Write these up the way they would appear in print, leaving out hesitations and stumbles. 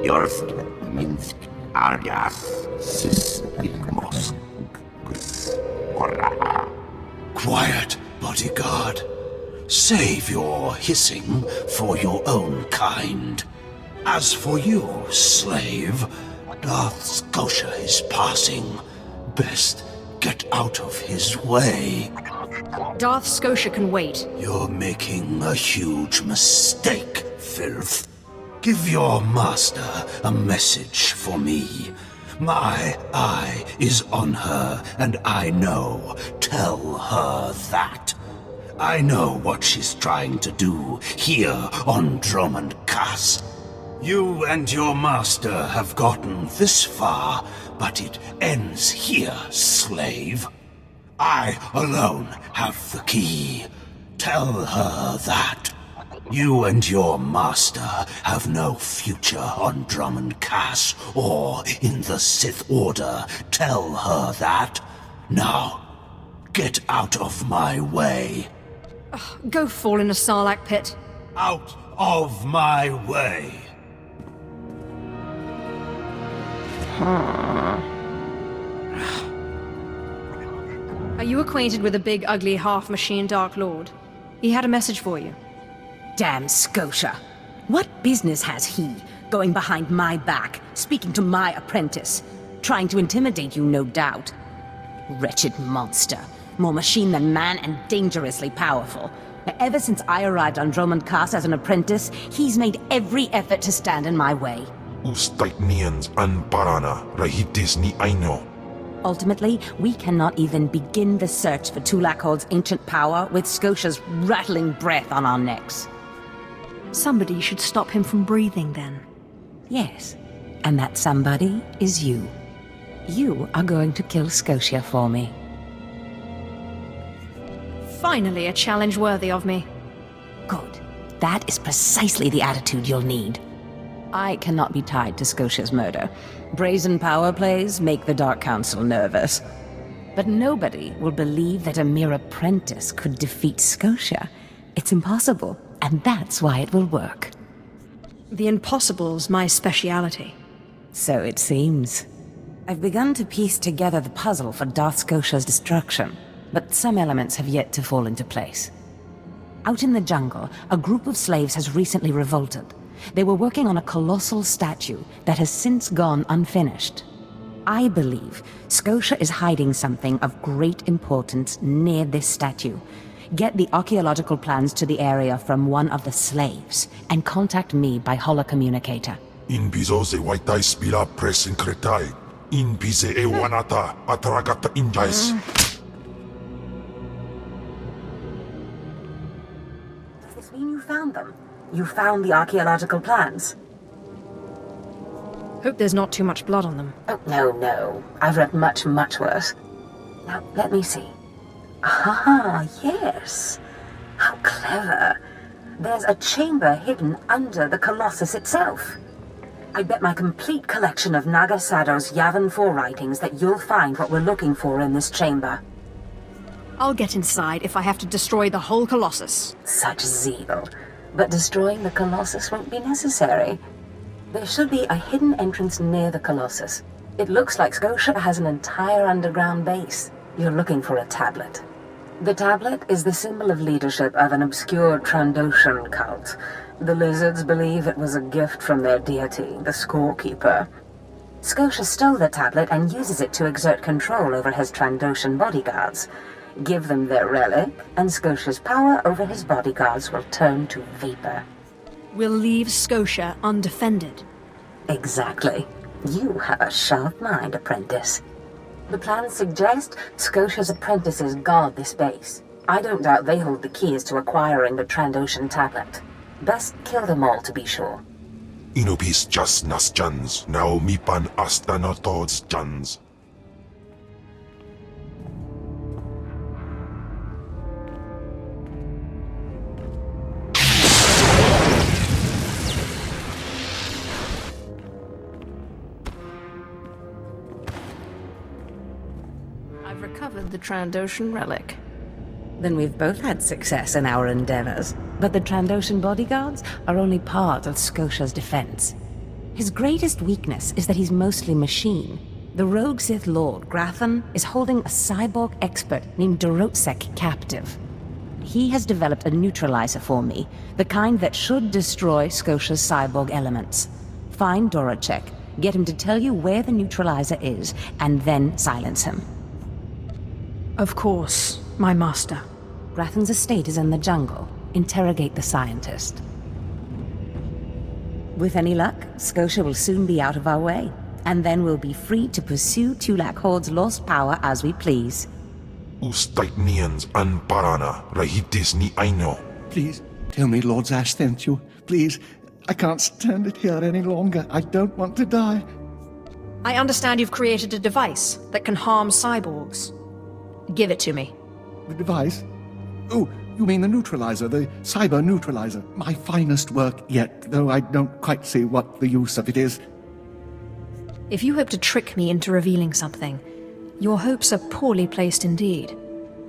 Yorst Minsk Arias Sis Quiet, bodyguard. Save your hissing for your own kind. As for you, slave, Darth Scotia is passing. Best get out of his way. Darth Scotia can wait. You're making a huge mistake, filth. Give your master a message for me. My eye is on her, and I know. Tell her that. I know what she's trying to do here on Dromund Kaas. You and your master have gotten this far, but it ends here, slave. I alone have the key. Tell her that. You and your master have no future on Dromund Kaas or in the Sith Order. Tell her that. Now, get out of my way. Go fall in a Sarlacc pit. Out of my way. Are you acquainted with a big, ugly, half-machine Dark Lord? He had a message for you. Damn Scotia. What business has he going behind my back, speaking to my apprentice? Trying to intimidate you, no doubt. Wretched monster. More machine than man and dangerously powerful. Ever since I arrived on Dromund Kaas as an apprentice, he's made every effort to stand in my way. Ustaitnians an parana rahitis ni aino. Ultimately, we cannot even begin the search for Tulakhod's ancient power with Scotia's rattling breath on our necks. Somebody should stop him from breathing, then. Yes, and that somebody is you. You are going to kill Scotia for me. Finally, a challenge worthy of me. Good. That is precisely the attitude you'll need. I cannot be tied to Scotia's murder. Brazen power plays make the Dark Council nervous. But nobody will believe that a mere apprentice could defeat Scotia. It's impossible, and that's why it will work. The impossible's my speciality. So it seems. I've begun to piece together the puzzle for Darth Scotia's destruction, but some elements have yet to fall into place. Out in the jungle, a group of slaves has recently revolted. They were working on a colossal statue that has since gone unfinished. I believe Scotia is hiding something of great importance near this statue. Get the archaeological plans to the area from one of the slaves, and contact me by holocommunicator. In bizo se waitai spira presincretai. In bize e wanata atragata injais. Does this mean you found them? You found the archaeological plans? Hope there's not too much blood on them. Oh, no. I've read much, much worse. Now, let me see. Ah, yes. How clever. There's a chamber hidden under the Colossus itself. I bet my complete collection of Naga Sado's Yavin 4 writings that you'll find what we're looking for in this chamber. I'll get inside if I have to destroy the whole Colossus. Such zeal. But destroying the Colossus won't be necessary. There should be a hidden entrance near the Colossus. It looks like Scotia has an entire underground base. You're looking for a tablet. The tablet is the symbol of leadership of an obscure Trandoshan cult. The lizards believe it was a gift from their deity, the Scorekeeper. Scotia stole the tablet and uses it to exert control over his Trandoshan bodyguards. Give them their relic, and Scotia's power over his bodyguards will turn to vapor. We'll leave Scotia undefended. Exactly. You have a sharp mind, apprentice. The plans suggest Scotia's apprentices guard this base. I don't doubt they hold the keys to acquiring the Trandoshan tablet. Best kill them all to be sure. Inubis just nas jans, now mipan astanotods jans. I've recovered the Trandoshan relic. Then we've both had success in our endeavors. But the Trandoshan bodyguards are only part of Scotia's defense. His greatest weakness is that he's mostly machine. The rogue Sith Lord, Grathan, is holding a cyborg expert named Dorotsek captive. He has developed a neutralizer for me, the kind that should destroy Scotia's cyborg elements. Find Dorotsek, get him to tell you where the neutralizer is, and then silence him. Of course, my master. Grathan's estate is in the jungle. Interrogate the scientist. With any luck, Scotia will soon be out of our way, and then we'll be free to pursue Tulak Horde's lost power as we please. Ustaitnians an parana, rahitis ni aino. Please, tell me Lord Zash sent you. Please, I can't stand it here any longer. I don't want to die. I understand you've created a device that can harm cyborgs. Give it to me. The device? Oh, you mean the neutralizer, the cyber neutralizer. My finest work yet, though I don't quite see what the use of it is. If you hope to trick me into revealing something, your hopes are poorly placed indeed.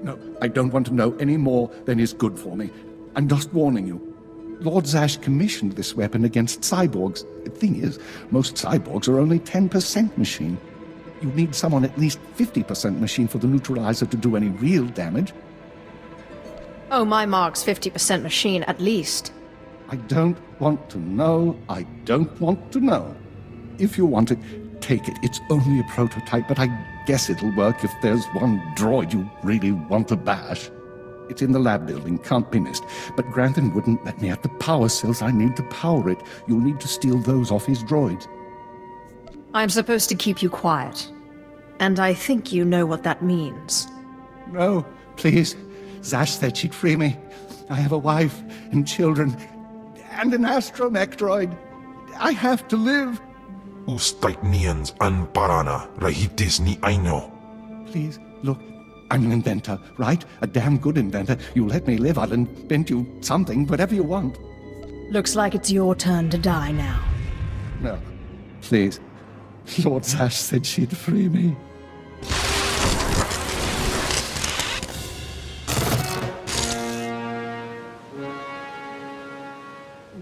No, I don't want to know any more than is good for me. I'm just warning you. Lord Zash commissioned this weapon against cyborgs. The thing is, most cyborgs are only 10% machine. You need someone at least 50% machine for the neutralizer to do any real damage. Oh, my mark's 50% machine, at least. I don't want to know. I don't want to know. If you want it, take it. It's only a prototype, but I guess it'll work if there's one droid you really want to bash. It's in the lab building, can't be missed. But Grantham wouldn't let me at the power cells I need to power it. You'll need to steal those off his droids. I'm supposed to keep you quiet. And I think you know what that means. No, please. Zash said she'd free me. I have a wife and children and an astromech droid. I have to live. Ustaitnians an parana, rahitis ni aino. Please, look, I'm an inventor, right? A damn good inventor. You let me live, I'll invent you something, whatever you want. Looks like it's your turn to die now. No, please. Lord Zash said she'd free me.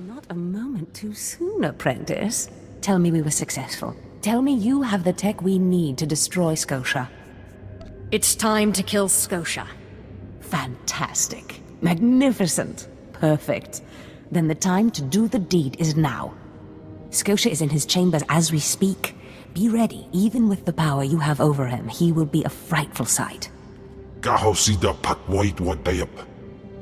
Not a moment too soon, apprentice. Tell me we were successful. Tell me you have the tech we need to destroy Scotia. It's time to kill Scotia. Fantastic. Magnificent. Perfect. Then the time to do the deed is now. Scotia is in his chambers as we speak. Be ready. Even with the power you have over him, he will be a frightful sight. Gahosida patwait wadayap.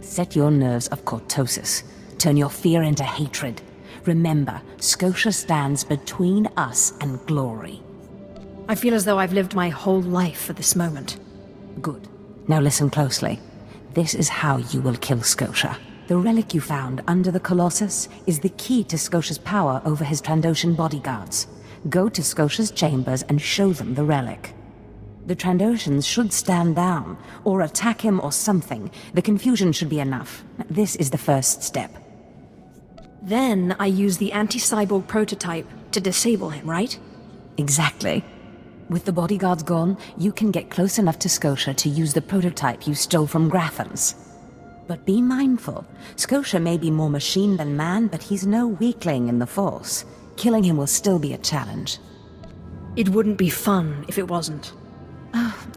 Set your nerves of cortosis. Turn your fear into hatred. Remember, Scotia stands between us and glory. I feel as though I've lived my whole life for this moment. Good. Now listen closely. This is how you will kill Scotia. The relic you found under the Colossus is the key to Scotia's power over his Trandoshan bodyguards. Go to Scotia's chambers and show them the relic. The Trandoshans should stand down, or attack him or something. The confusion should be enough. This is the first step. Then I use the anti-cyborg prototype to disable him, right? Exactly. With the bodyguards gone, you can get close enough to Scotia to use the prototype you stole from Grathans. But be mindful. Scotia may be more machine than man, but he's no weakling in the Force. Killing him will still be a challenge. It wouldn't be fun if it wasn't.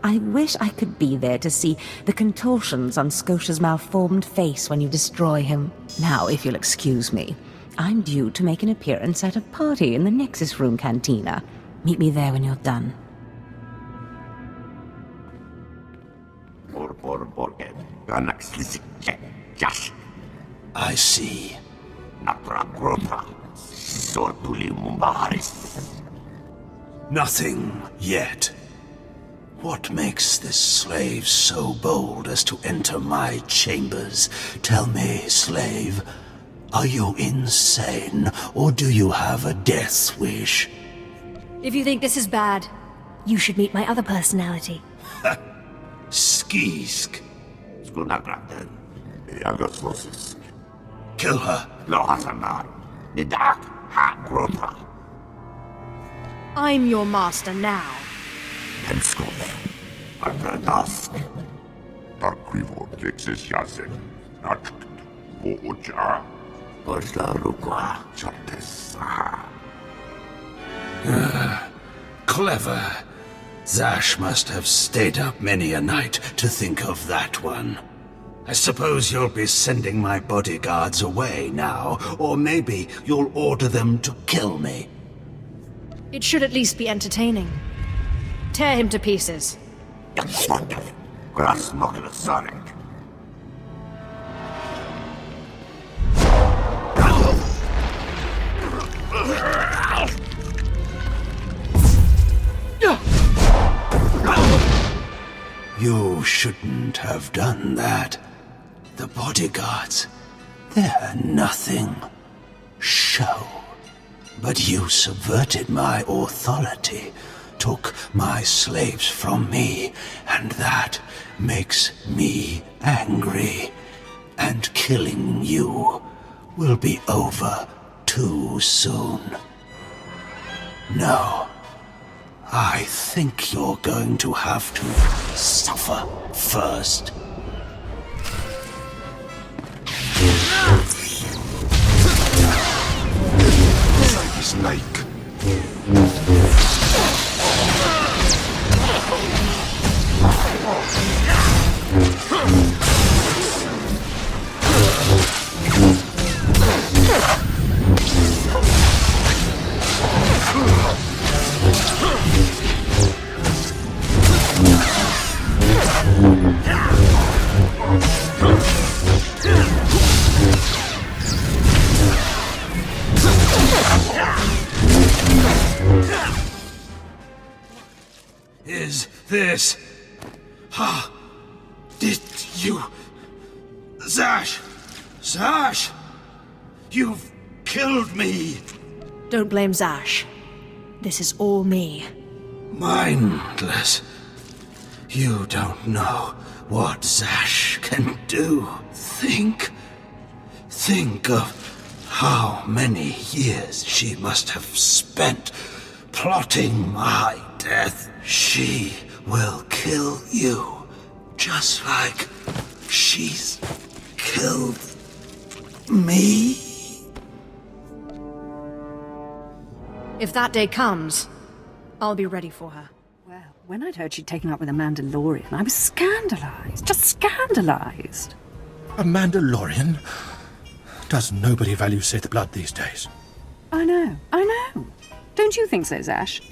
I wish I could be there to see the contortions on Scotia's malformed face when you destroy him. Now, if you'll excuse me, I'm due to make an appearance at a party in the Nexus Room Cantina. Meet me there when you're done. I see. Nothing yet. What makes this slave so bold as to enter my chambers? Tell me, slave, are you insane, or do you have a death wish? If you think this is bad, you should meet my other personality. Skisk. Kill her. I'm your master now. Tarkrivo Texas Yasen. Not Voja. Oslaruqua Chatesa. Clever. Zash must have stayed up many a night to think of that one. I suppose you'll be sending my bodyguards away now, or maybe you'll order them to kill me. It should at least be entertaining. Tear him to pieces. Grasnoklasarek. You shouldn't have done that. The bodyguards, they're nothing. Show. But you subverted my authority, took my slaves from me, and that makes me angry. And killing you will be over too soon. No. I think you're going to have to suffer first. Snake. Is this... Did you... Zash! Zash! You've killed me! Don't blame Zash. This is all me. Mindless. You don't know what Zash can do. Think of how many years she must have spent plotting my death. She will kill you, just like she's killed me. If that day comes, I'll be ready for her. Well, when I'd heard she'd taken up with a Mandalorian, I was scandalized. Just scandalized. A Mandalorian? Does nobody value Sith blood these days? I know. Don't you think so, Zash?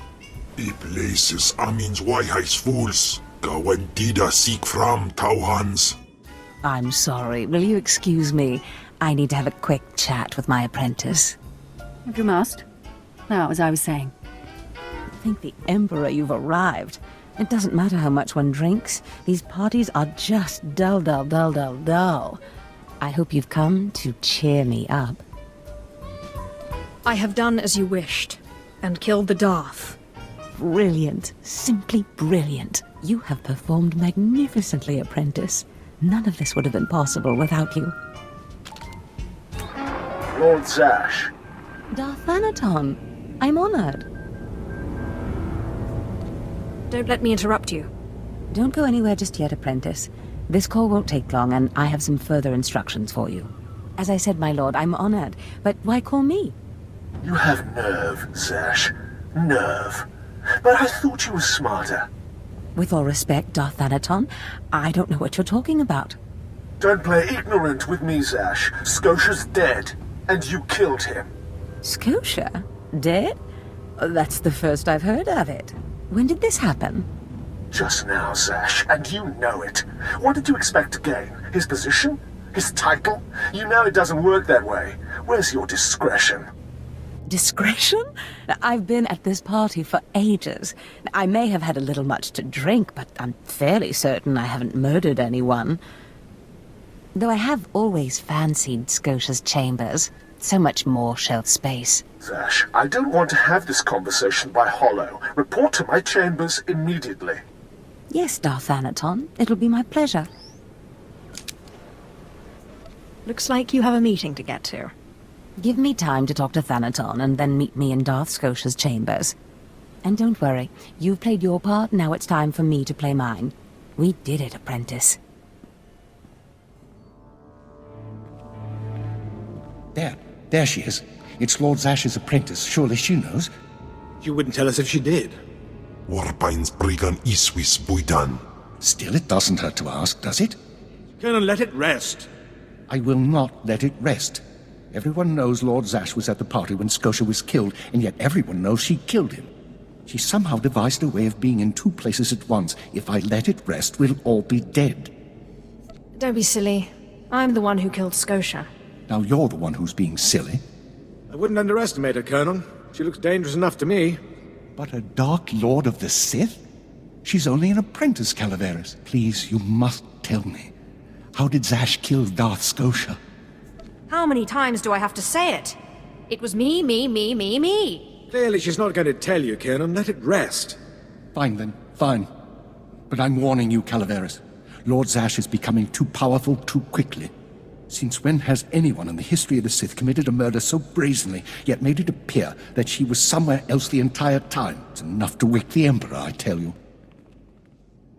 I places Amin's Waiheis fools. Gawantida seek from Tauhans. I'm sorry. Will you excuse me? I need to have a quick chat with my apprentice. If you must. Now, as I was saying. Thank the Emperor you've arrived. It doesn't matter how much one drinks. These parties are just dull. I hope you've come to cheer me up. I have done as you wished, and killed the Darth. Brilliant. Simply brilliant. You have performed magnificently, apprentice. None of this would have been possible without you. Lord Zash. Darth Thanaton, I'm honored. Don't let me interrupt you. Don't go anywhere just yet, apprentice. This call won't take long, and I have some further instructions for you. As I said, my lord, I'm honored, but why call me? You have nerve, Zash. Nerve. But I thought you were smarter. With all respect, Darth Thanaton, I don't know what you're talking about. Don't play ignorant with me, Zash. Scotia's dead, and you killed him. Scotia? Dead? That's the first I've heard of it. When did this happen? Just now, Zash, and you know it. What did you expect to gain? His position? His title? You know it doesn't work that way. Where's your discretion? Discretion? I've been at this party for ages. I may have had a little much to drink, but I'm fairly certain I haven't murdered anyone. Though I have always fancied Scotia's chambers. So much more shelf space. Zash, I don't want to have this conversation by hollow. Report to my chambers immediately. Yes, Darth Thanaton. It'll be my pleasure. Looks like you have a meeting to get to. Give me time to talk to Thanaton, and then meet me in Darth Scotia's chambers. And don't worry, you've played your part, now it's time for me to play mine. We did it, apprentice. There she is. It's Lord Zash's apprentice. Surely she knows. You wouldn't tell us if she did. Warpain's Brigan Iswis Buidan. Still, it doesn't hurt to ask, does it? Colonel, let it rest. I will not let it rest. Everyone knows Lord Zash was at the party when Scotia was killed, and yet everyone knows she killed him. She somehow devised a way of being in two places at once. If I let it rest, we'll all be dead. Don't be silly. I'm the one who killed Scotia. Now you're the one who's being silly. I wouldn't underestimate her, Colonel. She looks dangerous enough to me. But a Dark Lord of the Sith? She's only an apprentice, Calaveras. Please, you must tell me. How did Zash kill Darth Scotia? How many times do I have to say it? It was me, me, me, me, me. Clearly she's not going to tell you, Colonel. Let it rest. Fine then, fine. But I'm warning you, Calaveras. Lord Zash is becoming too powerful too quickly. Since when has anyone in the history of the Sith committed a murder so brazenly, yet made it appear that she was somewhere else the entire time? It's enough to wake the Emperor, I tell you.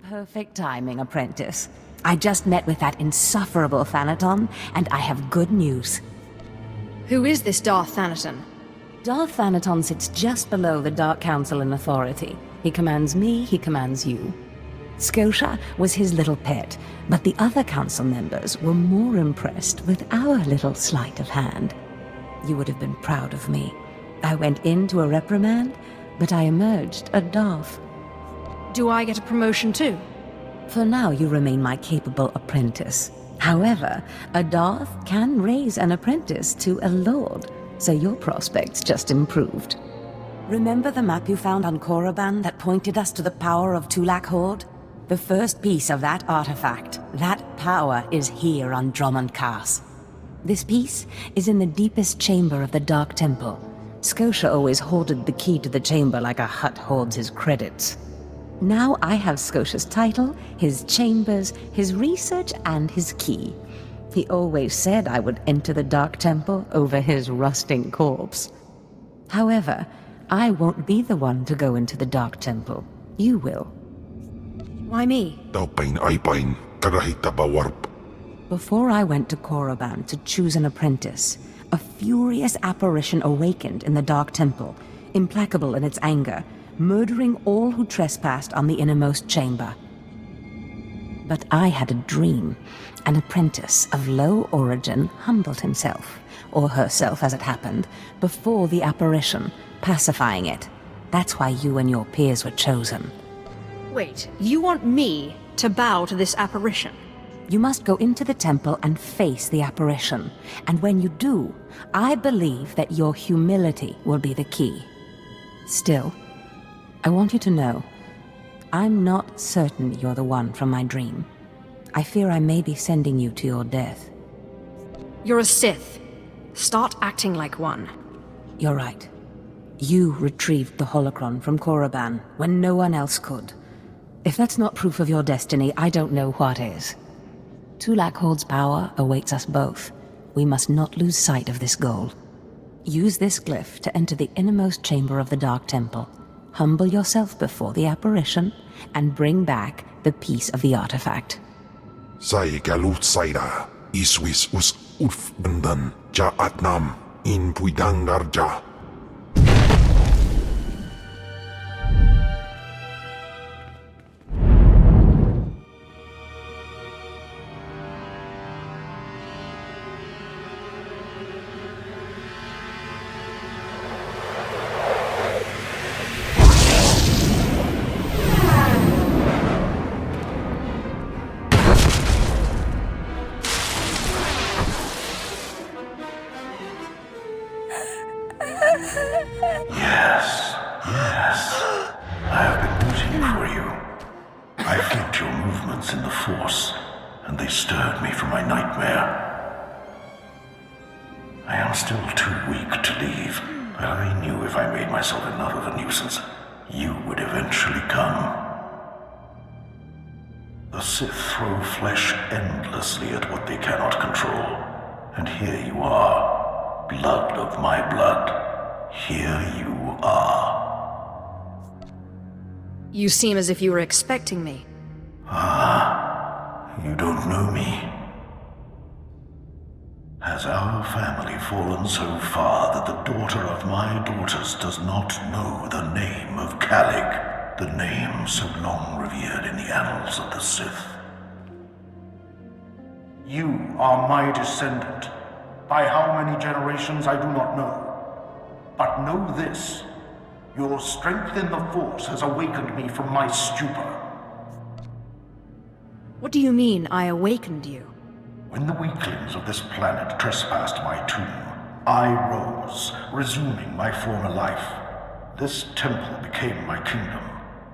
Perfect timing, apprentice. I just met with that insufferable Thanaton, and I have good news. Who is this Darth Thanaton? Darth Thanaton sits just below the Dark Council in authority. He commands me, he commands you. Scotia was his little pet, but the other council members were more impressed with our little sleight of hand. You would have been proud of me. I went into a reprimand, but I emerged a Darth. Do I get a promotion too? For now, you remain my capable apprentice. However, a Darth can raise an apprentice to a lord, so your prospects just improved. Remember the map you found on Korriban that pointed us to the power of Tulak Horde? The first piece of that artifact, that power, is here on Dromund Kaas. This piece is in the deepest chamber of the Dark Temple. Scotia always hoarded the key to the chamber like a Hutt hoards his credits. Now I have Scotia's title, his chambers, his research, and his key. He always said I would enter the Dark Temple over his rusting corpse. However, I won't be the one to go into the Dark Temple. You will. Why me? Before I went to Korriban to choose an apprentice, a furious apparition awakened in the Dark Temple, implacable in its anger, murdering all who trespassed on the innermost chamber. But I had a dream. An apprentice of low origin humbled himself, or herself as it happened, before the apparition, pacifying it. That's why you and your peers were chosen. Wait, you want me to bow to this apparition? You must go into the temple and face the apparition. And when you do, I believe that your humility will be the key. Still, I want you to know, I'm not certain you're the one from my dream. I fear I may be sending you to your death. You're a Sith. Start acting like one. You're right. You retrieved the holocron from Korriban when no one else could. If that's not proof of your destiny, I don't know what is. Tulak Horde's power awaits us both. We must not lose sight of this goal. Use this glyph to enter the innermost chamber of the Dark Temple. Humble yourself before the apparition, and bring back the piece of the artifact. Sai galut saira, iswis us ulf bendan, ja atnam, in puidangarja. Yes. I have been waiting for you. I felt your movements in the Force, and they stirred me from my nightmare. I am still too weak to leave, but I knew if I made myself enough of a nuisance, you would eventually come. The Sith throw flesh endlessly at what they cannot control. And here you are, blood of my blood. Here you are. You seem as if you were expecting me. Ah, you don't know me. Has our family fallen so far that the daughter of my daughters does not know the name of Calig, the name so long revered in the annals of the Sith? You are my descendant. By how many generations, I do not know. But know this, your strength in the Force has awakened me from my stupor. What do you mean, I awakened you? When the weaklings of this planet trespassed my tomb, I rose, resuming my former life. This temple became my kingdom,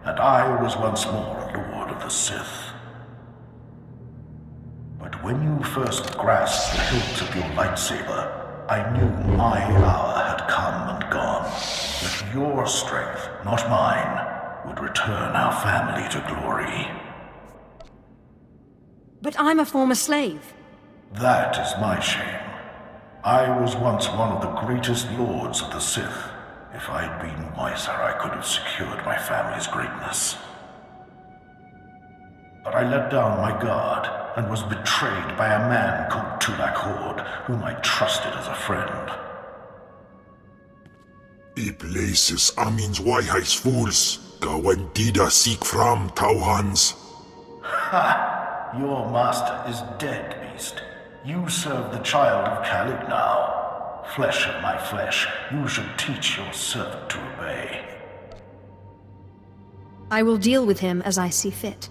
and I was once more a lord of the Sith. But when you first grasped the hilt of your lightsaber, I knew my hour had come and gone. That your strength, not mine, would return our family to glory. But I'm a former slave. That is my shame. I was once one of the greatest lords of the Sith. If I'd been wiser, I could have secured my family's greatness. But I let down my guard and was betrayed by a man called Tulak Hord, whom I trusted as a friend. I places amins wajhais fools, gawen tida seek from Tauhans. Ha! Your master is dead, beast. You serve the child of Calig now. Flesh of my flesh, you should teach your servant to obey. I will deal with him as I see fit.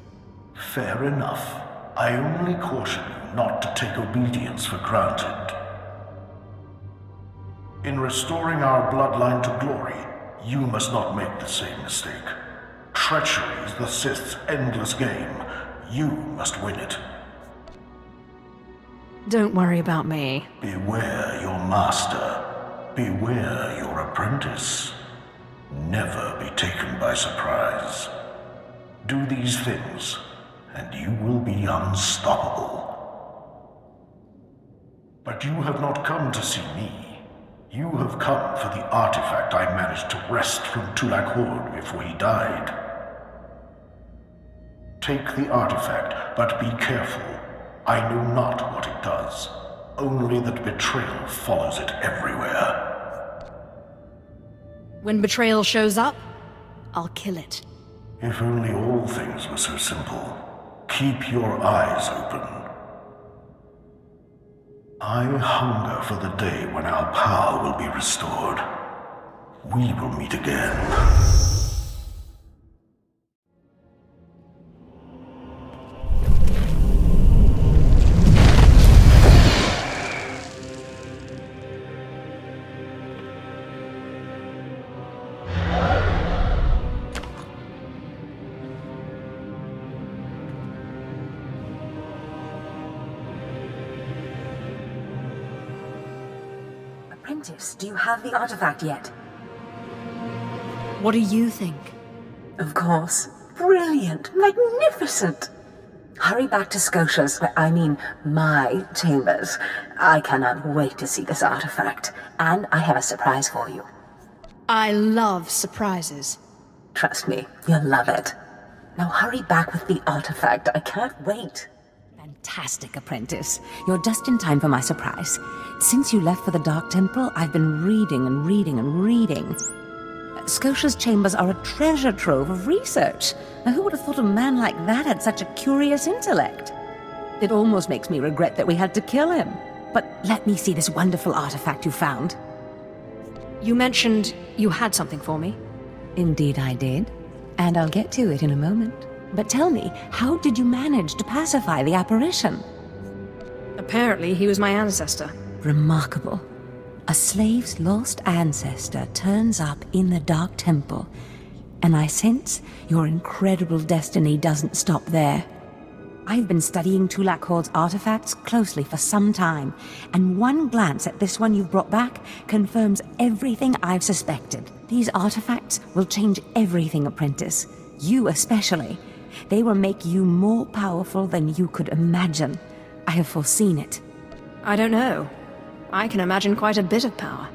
Fair enough. I only caution you not to take obedience for granted. In restoring our bloodline to glory, you must not make the same mistake. Treachery is the Sith's endless game. You must win it. Don't worry about me. Beware your master. Beware your apprentice. Never be taken by surprise. Do these things, and you will be unstoppable. But you have not come to see me. You have come for the artifact I managed to wrest from Tulak Hord before he died. Take the artifact, but be careful. I know not what it does, only that betrayal follows it everywhere. When betrayal shows up, I'll kill it. If only all things were so simple. Keep your eyes open. I hunger for the day when our power will be restored. We will meet again. Apprentice, do you have the artifact yet? What do you think? Of course. Brilliant. Magnificent. Hurry back to Scotia's, my chambers. I cannot wait to see this artifact. And I have a surprise for you. I love surprises. Trust me, you'll love it. Now hurry back with the artifact. I can't wait. Fantastic, apprentice. You're just in time for my surprise. Since you left for the Dark Temple, I've been reading and reading and reading. Scotia's chambers are a treasure trove of research. Now, who would have thought a man like that had such a curious intellect? It almost makes me regret that we had to kill him. But let me see this wonderful artifact you found. You mentioned you had something for me. Indeed I did. And I'll get to it in a moment. But tell me, how did you manage to pacify the apparition? Apparently, he was my ancestor. Remarkable. A slave's lost ancestor turns up in the Dark Temple, and I sense your incredible destiny doesn't stop there. I've been studying Tulak Hord's artifacts closely for some time, and one glance at this one you've brought back confirms everything I've suspected. These artifacts will change everything, apprentice. You especially. They will make you more powerful than you could imagine. I have foreseen it. I don't know. I can imagine quite a bit of power.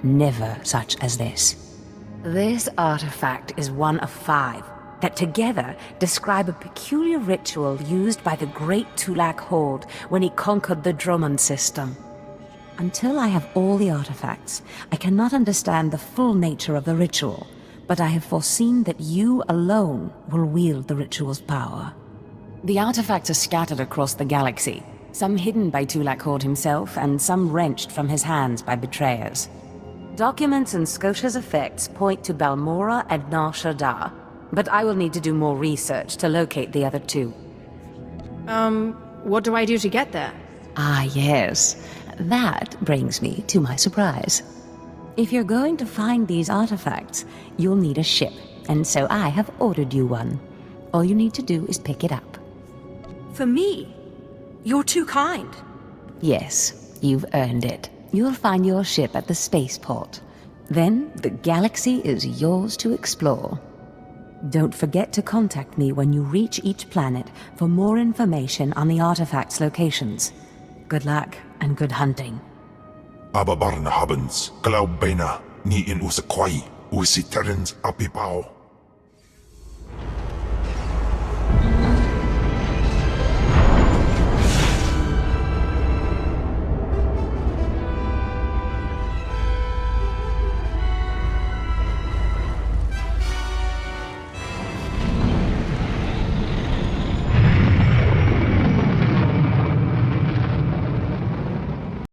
Never such as this. This artifact is one of 5 that together describe a peculiar ritual used by the great Tulak Hord when he conquered the Dromund system. Until I have all the artifacts, I cannot understand the full nature of the ritual, but I have foreseen that you alone will wield the ritual's power. The artifacts are scattered across the galaxy, some hidden by Tulak Horde himself, and some wrenched from his hands by betrayers. Documents and Scotia's effects point to Balmora and Nar Shaddaa, but I will need to do more research to locate the other two. What do I do to get there? Ah, yes. That brings me to my surprise. If you're going to find these artifacts, you'll need a ship, and so I have ordered you one. All you need to do is pick it up. For me? You're too kind. Yes, you've earned it. You'll find your ship at the spaceport. Then the galaxy is yours to explore. Don't forget to contact me when you reach each planet for more information on the artifacts' locations. Good luck and good hunting. Ababarna habens, Glaubena, ni in usakwai, usiterens apipao.